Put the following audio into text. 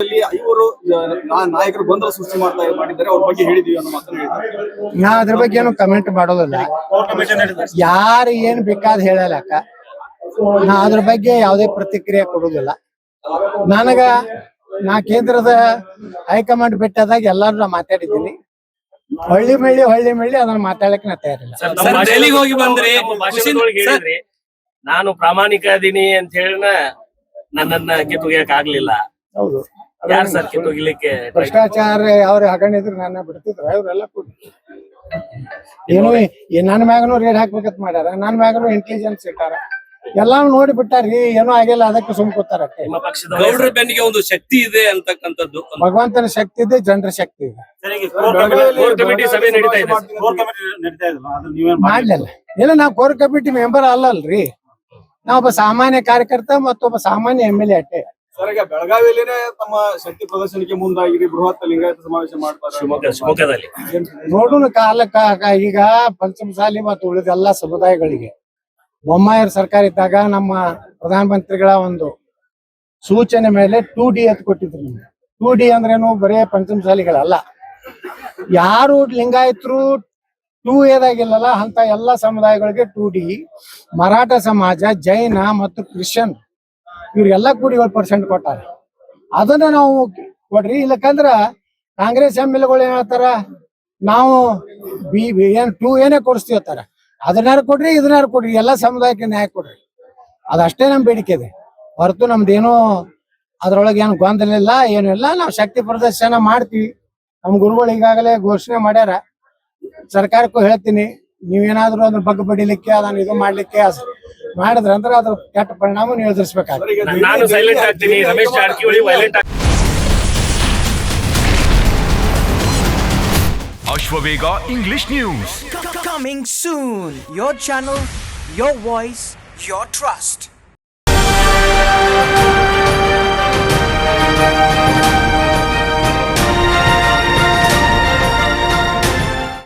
ಇವರು ನಾಯಕರು ಗೊಂದಲ ಸೃಷ್ಟಿ ಮಾಡಿದ್ದಾರೆ, ಅವ್ರ ಬಗ್ಗೆ ಹೇಳಿದೀವಿ ಅನ್ನೋ ಮಾತನ್ನು ಹೇಳಿದ್ದಾರೆ. ನಾ ಅದ್ರ ಬಗ್ಗೆ ಏನು ಕಮೆಂಟ್ ಮಾಡೋದಿಲ್ಲ. ಯಾರು ಏನ್ ಬೇಕಾದ್ ಹೇಳಲಕ್ಕ, ನಾ ಅದ್ರ ಬಗ್ಗೆ ಯಾವುದೇ ಪ್ರತಿಕ್ರಿಯೆ ಕೊಡುದಿಲ್ಲ. ನಾ ಕೇಂದ್ರದ ಹೈಕಮಾಂಡ್ ಬಿಟ್ಟದಾಗ ಎಲ್ಲಾರು ನಾ ಮಾತಾಡಿದ್ದೀನಿ. ಹಳ್ಳಿ ಮಳ್ಳಿ ಅದನ್ನ ಮಾತಾಡಕ್ ನಾ ತಯಾರಿಲ್ಲ. ಹೋಗಿ ಬಂದ್ರಿ, ನಾನು ಪ್ರಾಮಾಣಿಕ ಇದೀನಿ ಅಂತ ಹೇಳಿ ನನ್ನನ್ನ ಕಿತ್ತೊಗಿಯಕ್ ಆಗ್ಲಿಲ್ಲ. ಹೌದು, ಯಾರು ಸರ್ ಕಿತ್ತೊಗಿಲಿಕ್ಕೆ? ಭ್ರಷ್ಟಾಚಾರ ಅವ್ರ ಹಗಣಿದ್ರು ನನ್ನ ಬಿಡ್ತಿದ್ರ ಇವರೆಲ್ಲ ಏನು ನನ್ನ ಮ್ಯಾಗನು ರೇಡ್ ಹಾಕ್ಬೇಕಂತ ಮಾಡ್ಯಾರ, ನನ್ನ ಮ್ಯಾಗನು ಇಂಟೆಲಿಜೆನ್ಸ್ ಇಟ್ಟಾರ, ಎಲ್ಲಾನು ನೋಡಿ ಬಿಟ್ಟಾರ್ರಿ. ಏನೋ ಆಗಿಲ್ಲ, ಅದಕ್ಕೆ ಸುಮ್ ಕೂತಾರ. ನಿಮ್ಮ ಪಕ್ಷದ ಗೌಡ್ರ ಬೆನ್ನಿಗೆ ಒಂದು ಶಕ್ತಿ ಇದೆ ಅಂತಕ್ಕಂಥದ್ದು. ಭಗವಂತನ ಶಕ್ತಿ ಇದೆ, ಜನರ ಶಕ್ತಿ ಇದೆ. ಸಭೆ ನಡೀತಾ ಇದೆ, ಮಾಡ್ಲಿಲ್ಲ. ಇಲ್ಲ, ನಾವು ಕೋರ್ ಕಮಿಟಿ ಮೆಂಬರ್ ಅಲ್ಲಲ್ರಿ, ನಾವೊಬ್ಬ ಸಾಮಾನ್ಯ ಕಾರ್ಯಕರ್ತ ಮತ್ತೊಬ್ಬ ಸಾಮಾನ್ಯ MLA ಅಟ್ಟೆ. ಸರ್, ಈಗ ಬೆಳಗಾವಿಯಲ್ಲಿನೇ ತಮ್ಮ ಶಕ್ತಿ ಪ್ರದರ್ಶನಕ್ಕೆ ಮುಂದಾಗಿರಿ, ಬೃಹತ್ ಲಿಂಗಾಯತ ಸಮಾವೇಶ ಮಾಡ್ತಾರೆ. ಶಿವಮೊಗ್ಗದಲ್ಲಿ ನೋಡೋಣ ಕಾಲಕ್ಕ. ಈಗ ಪಂಚಮಸಾಲಿ ಮತ್ತು ಉಳಿದ ಎಲ್ಲಾ ಸಮುದಾಯಗಳಿಗೆ ಬೊಮ್ಮಾಯರ್ ಸರ್ಕಾರ ಇದ್ದಾಗ ನಮ್ಮ ಪ್ರಧಾನ ಮಂತ್ರಿಗಳ ಒಂದು ಸೂಚನೆ ಮೇಲೆ 2D ಅಂತ ಕೊಟ್ಟಿದ್ರು. 2D ಅಂದ್ರೇನು, ಬರೇ ಪಂಚಮಸಾಲಿಗಳಲ್ಲ, ಯಾರು ಲಿಂಗಾಯತರು 2Aದಾಗಿಲ್ಲಲ್ಲ ಅಂತ ಎಲ್ಲಾ ಸಮುದಾಯಗಳಿಗೆ 2D. ಮರಾಠ ಸಮಾಜ, ಜೈನ ಮತ್ತು ಕ್ರಿಶ್ಚಿಯನ್ ಇವ್ರಿಗೆಲ್ಲ ಕೂಡಿ 7% ಕೊಟ್ಟಾರ. ಅದನ್ನ ನಾವು ಕೊಡ್ರಿ. ಇಲ್ಲಕಂದ್ರ ಕಾಂಗ್ರೆಸ್ MLAಗಳು ಏನ್ ಹೇಳ್ತಾರ, ನಾವು ಏನ್ 2Aನೇ ಕೊಡಿಸ್ತೀವತ್ತಾರ. ಅದನ್ನಾರು ಕೊಡ್ರಿ, ಇದನ್ನಾರು ಕೊಡ್ರಿ, ಎಲ್ಲಾ ಸಮುದಾಯಕ್ಕೆ ನ್ಯಾಯ ಕೊಡ್ರಿ. ಅದಷ್ಟೇ ನಮ್ ಬೇಡಿಕೆ ಇದೆ ಹೊರತು ನಮ್ದೇನೋ ಅದ್ರೊಳಗೆ ಏನು ಗೊಂದಲ ಇಲ್ಲ, ಏನು ಇಲ್ಲ. ನಾವು ಶಕ್ತಿ ಪ್ರದರ್ಶನ ಮಾಡ್ತೀವಿ. ನಮ್ ಗುರುಗಳು ಈಗಾಗಲೇ ಘೋಷಣೆ ಮಾಡ್ಯಾರ. ಸರ್ಕಾರಕ್ಕೂ ಹೇಳ್ತೀನಿ, ನೀವೇನಾದ್ರೂ ಅದ್ರ ಬಗ್ಗೆ ಬಡಿಲಿಕ್ಕೆ, ಅದನ್ನ ಇದು ಮಾಡ್ಲಿಕ್ಕೆ ಮಾಡಿದ್ರ ಅಂದ್ರೆ ಅದ್ರ ಕೆಟ್ಟ ಪರಿಣಾಮ ನೀವು ಎದುರಿಸಬೇಕಾಗ್ತದೆ. ನಾನು ಸೈಲೆಂಟ್ ಆಗ್ತೀನಿ, Ramesh Jarkiholi violent. Ashwavega English News. Coming soon. Your channel, your voice, your trust.